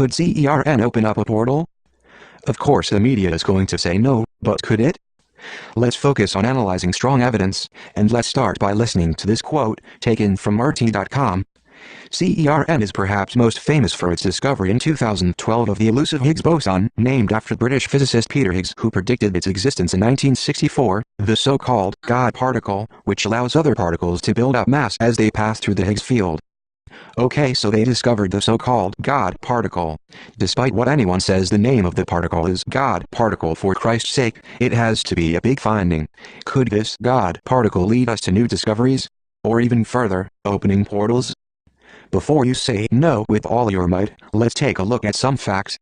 Could CERN open up a portal? Of course the media is going to say no, but could it? Let's focus on analyzing strong evidence, and let's start by listening to this quote, taken from RT.com. CERN is perhaps most famous for its discovery in 2012 of the elusive Higgs boson, named after British physicist Peter Higgs, who predicted its existence in 1964, the so-called God particle, which allows other particles to build up mass as they pass through the Higgs field. Okay, so they discovered the so-called God particle. Despite what anyone says the name of the particle is God particle, for Christ's sake, it has to be a big finding. Could this God particle lead us to new discoveries? Or even further, opening portals? Before you say no with all your might, let's take a look at some facts.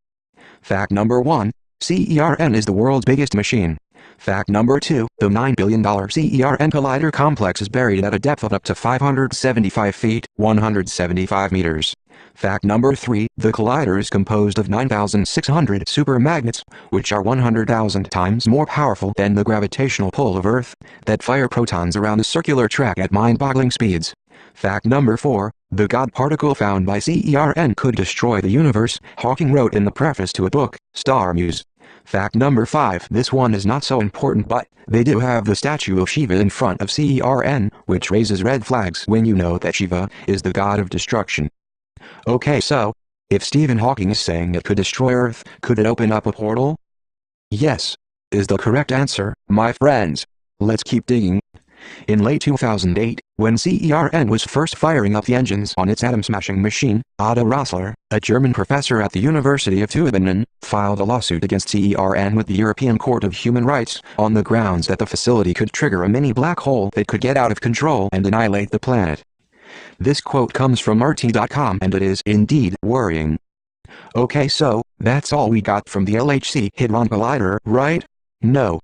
Fact number 1. CERN is the world's biggest machine. Fact number 2. The $9 billion CERN Collider complex is buried at a depth of up to 575 feet, 175 meters. Fact number 3. The collider is composed of 9,600 supermagnets, which are 100,000 times more powerful than the gravitational pull of Earth, that fire protons around a circular track at mind-boggling speeds. Fact number 4. The God particle found by CERN could destroy the universe, Hawking wrote in the preface to a book, Star Muse. Fact number 5. This one is not so important, but they do have the statue of Shiva in front of CERN, which raises red flags when you know that Shiva is the god of destruction. Okay, so, if Stephen Hawking is saying it could destroy Earth, could it open up a portal? Yes, is the correct answer, my friends. Let's keep digging. In late 2008, when CERN was first firing up the engines on its atom-smashing machine, Otto Rosler, a German professor at the University of Tübingen, filed a lawsuit against CERN with the European Court of Human Rights, on the grounds that the facility could trigger a mini black hole that could get out of control and annihilate the planet. This quote comes from RT.com, and it is indeed worrying. Okay, so, that's all we got from the LHC Hadron Collider, right? No.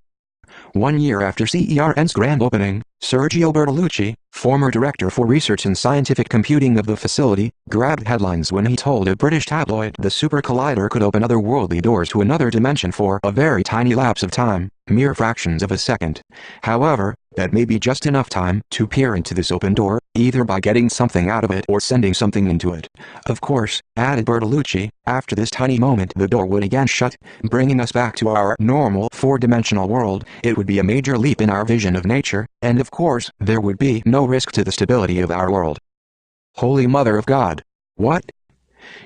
1 year after CERN's grand opening, Sergio Bertolucci, former director for research and scientific computing of the facility, grabbed headlines when he told a British tabloid the super collider could open otherworldly doors to another dimension for a very tiny lapse of time, mere fractions of a second. However, that may be just enough time to peer into this open door, either by getting something out of it or sending something into it. Of course, added Bertolucci, after this tiny moment the door would again shut, bringing us back to our normal four-dimensional world. It would be a major leap in our vision of nature, and of course, there would be no risk to the stability of our world. Holy Mother of God. What?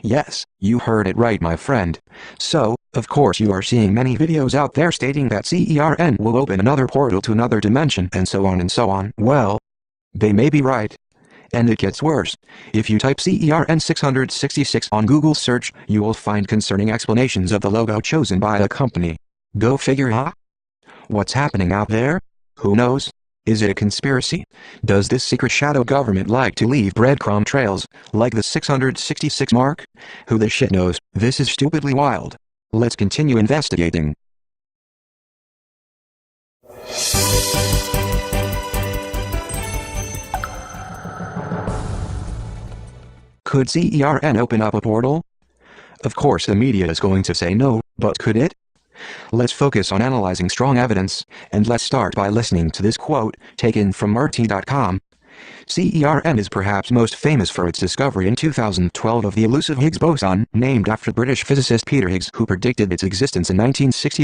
Yes, you heard it right, my friend. So, of course you are seeing many videos out there stating that CERN will open another portal to another dimension and so on and so on. Well, they may be right. And it gets worse. If you type CERN 666 on Google search, you will find concerning explanations of the logo chosen by the company. Go figure, huh? What's happening out there? Who knows? Is it a conspiracy? Does this secret shadow government like to leave breadcrumb trails, like the 666 mark? Who the shit knows? This is stupidly wild. Let's continue investigating. Could CERN open up a portal? Of course the media is going to say no, but could it? Let's focus on analyzing strong evidence, and let's start by listening to this quote, taken from RT.com. CERN is perhaps most famous for its discovery in 2012 of the elusive Higgs boson, named after British physicist Peter Higgs, who predicted its existence in 1960.